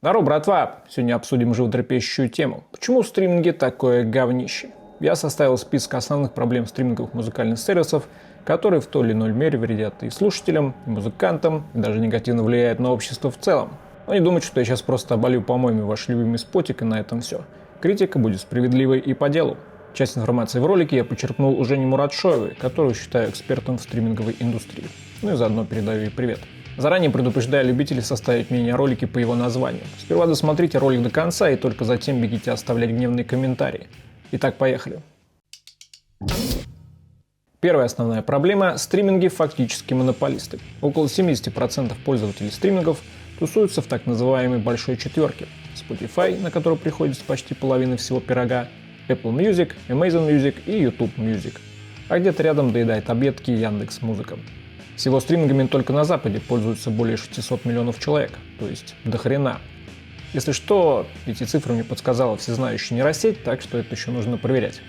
Здорово, братва! Сегодня обсудим животрепещущую тему. Почему стриминги такое говнище? Я составил список основных проблем стриминговых музыкальных сервисов, которые в той или иной мере вредят и слушателям, и музыкантам, и даже негативно влияют на общество в целом. Но не думайте, что я сейчас просто оболью помоями ваш любимый спотик, и на этом все. Критика будет справедливой и по делу. Часть информации в ролике я почерпнул у Жени Муратшоевой, которую считаю экспертом в стриминговой индустрии. Ну и заодно передаю ей привет. Заранее предупреждаю любителей составить мнение о ролике по его названию. Сперва досмотрите ролик до конца и только затем бегите оставлять гневные комментарии. Итак, поехали. Первая основная проблема – стриминги фактически монополисты. Около 70% пользователей стримингов тусуются в так называемой большой четверке. Spotify, на который приходится почти половина всего пирога, Apple Music, Amazon Music и YouTube Music. А где-то рядом доедает объедки Яндекс.Музыка. Всего стримингами только на Западе пользуются более 600 миллионов человек, то есть до хрена. Если что, эти цифры мне подсказала всезнающая нейросеть, так что это еще нужно проверять.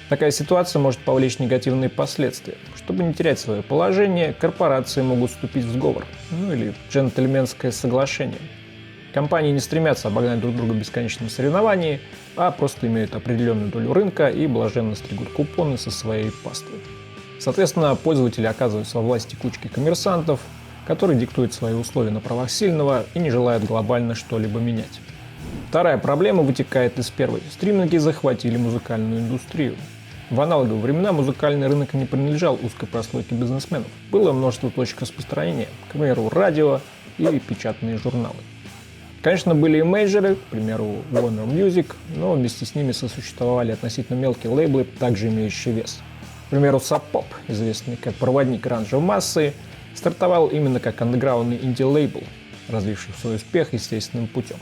Такая ситуация может повлечь негативные последствия. Чтобы не терять свое положение, корпорации могут вступить в сговор, или джентльменское соглашение. Компании не стремятся обогнать друг друга в бесконечном соревновании, а просто имеют определенную долю рынка и блаженно стригут купоны со своей пастой. Соответственно, пользователи оказываются во власти кучки коммерсантов, которые диктуют свои условия на правах сильного и не желают глобально что-либо менять. Вторая проблема вытекает из первой. Стриминги захватили музыкальную индустрию. В аналоговые времена музыкальный рынок не принадлежал узкой прослойке бизнесменов. Было множество точек распространения, к примеру, радио и печатные журналы. Конечно, были и мейджоры, к примеру, Warner Music, но вместе с ними сосуществовали относительно мелкие лейблы, также имеющие вес. К примеру, Sub Pop, известный как проводник ранжа в массы, стартовал именно как андеграундный инди-лейбл, развивший свой успех естественным путем.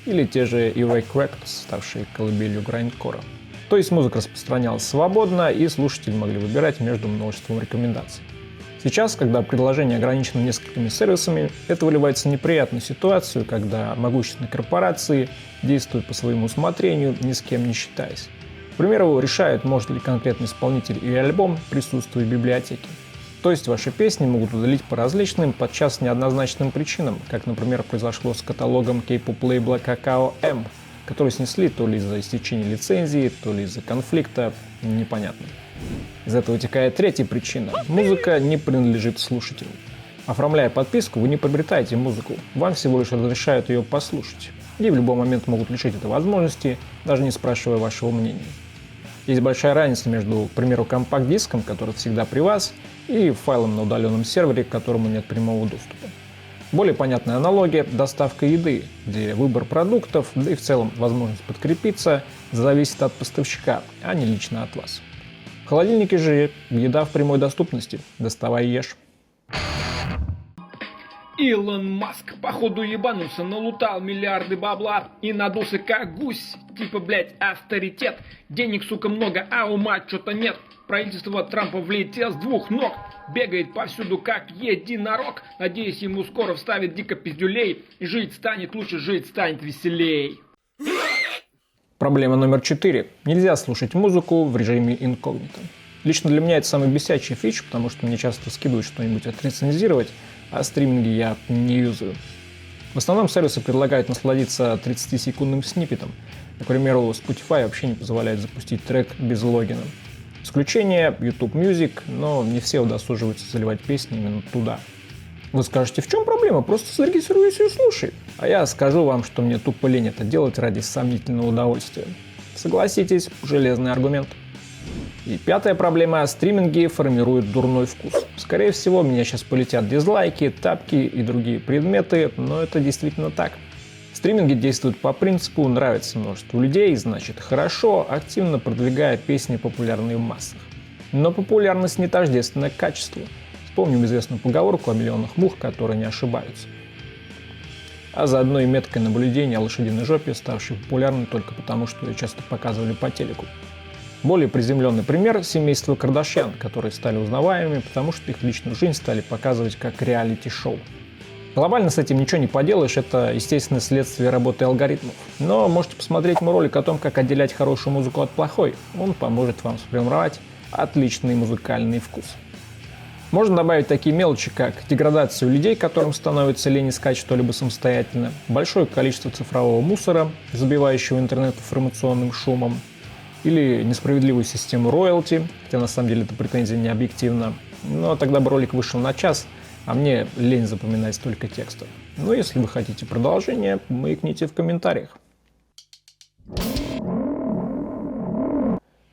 Или те же Earache Records, ставшие колыбелью грайндкора. То есть музыка распространялась свободно, и слушатели могли выбирать между множеством рекомендаций. Сейчас, когда предложение ограничено несколькими сервисами, это выливается в неприятную ситуацию, когда могущественные корпорации действуют по своему усмотрению, ни с кем не считаясь. К примеру, решают, может ли конкретный исполнитель или альбом присутствовать в библиотеке. То есть ваши песни могут удалить по различным, подчас неоднозначным причинам, как, например, произошло с каталогом кей-поп лейбла Kakao M, который снесли то ли из-за истечения лицензии, то ли из-за конфликта, непонятно. Из этого вытекает третья причина. Музыка не принадлежит слушателю. Оформляя подписку, вы не приобретаете музыку, вам всего лишь разрешают ее послушать. И в любой момент могут лишить этой возможности, даже не спрашивая вашего мнения. Есть большая разница между, к примеру, компакт-диском, который всегда при вас, и файлом на удаленном сервере, к которому нет прямого доступа. Более понятная аналогия – доставка еды, где выбор продуктов, да и в целом возможность подкрепиться, зависит от поставщика, а не лично от вас. В холодильнике же еда в прямой доступности. Доставай и ешь. Илон Маск, походу ебанулся, налутал миллиарды бабла и надулся как гусь. Типа, блять, авторитет. Денег, сука, много, а ума что-то нет. Правительство Трампа влетел с двух ног. Бегает повсюду как единорог. Надеюсь, ему скоро вставит дико пиздюлей. И жить станет лучше, жить станет веселей. Проблема номер 4. Нельзя слушать музыку в режиме инкогнито. Лично для меня это самый бесячий фич, потому что мне часто скидывают что-нибудь отрецензировать, а стриминги я не юзаю. В основном сервисы предлагают насладиться 30-секундным сниппетом. К примеру, Spotify вообще не позволяет запустить трек без логина. Исключение YouTube Music, но не все удосуживаются заливать песни именно туда. Вы скажете, в чем проблема? Просто зарегистрируйся и слушай. А я скажу вам, что мне тупо лень это делать ради сомнительного удовольствия. Согласитесь, железный аргумент. И пятая проблема – стриминги формируют дурной вкус. Скорее всего, меня сейчас полетят дизлайки, тапки и другие предметы, но это действительно так. Стриминги действуют по принципу «нравится множеству людей, значит хорошо», активно продвигая песни, популярные в массах. Но популярность не тождественна качеству. Вспомним известную поговорку о миллионах мух, которые не ошибаются. А заодно и меткое наблюдение о лошадиной жопе, ставшей популярной только потому, что ее часто показывали по телеку. Более приземленный пример – семейство Кардашьян, которые стали узнаваемыми, потому что их личную жизнь стали показывать как реалити-шоу. Глобально с этим ничего не поделаешь, это естественное следствие работы алгоритмов. Но можете посмотреть мой ролик о том, как отделять хорошую музыку от плохой. Он поможет вам сформировать отличный музыкальный вкус. Можно добавить такие мелочи, как деградацию людей, которым становится лень искать что-либо самостоятельно, большое количество цифрового мусора, забивающего интернет информационным шумом, или несправедливую систему роялти, хотя на самом деле эта претензия не объективна. Но тогда бы ролик вышел на час, а мне лень запоминать столько текстов. Но если вы хотите продолжение, маякните в комментариях.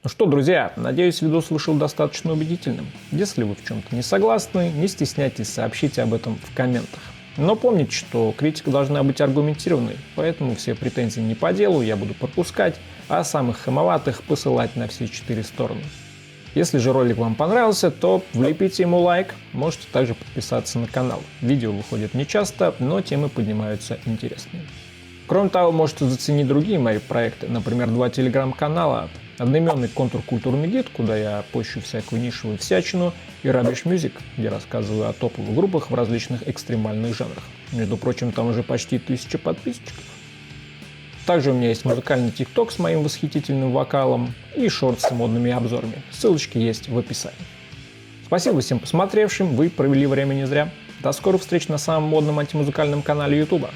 Ну что, друзья, надеюсь, видос вышел достаточно убедительным. Если вы в чем-то не согласны, не стесняйтесь, сообщите об этом в комментах. Но помните, что критика должна быть аргументированной, поэтому все претензии не по делу я буду пропускать, а самых хамоватых посылать на все 4 стороны. Если же ролик вам понравился, то влепите ему лайк, можете также подписаться на канал. Видео выходят нечасто, но темы поднимаются интересные. Кроме того, можете заценить другие мои проекты, например, 2 телеграм-канала, одноименный контркультурный гид, куда я пощу всякую нишевую всячину, и Rubbish Music, где рассказываю о топовых группах в различных экстремальных жанрах. Между прочим, там уже почти 1000 подписчиков. Также у меня есть музыкальный тикток с моим восхитительным вокалом и шорт с модными обзорами. Ссылочки есть в описании. Спасибо всем посмотревшим, вы провели время не зря. До скорых встреч на самом модном антимузыкальном канале YouTube.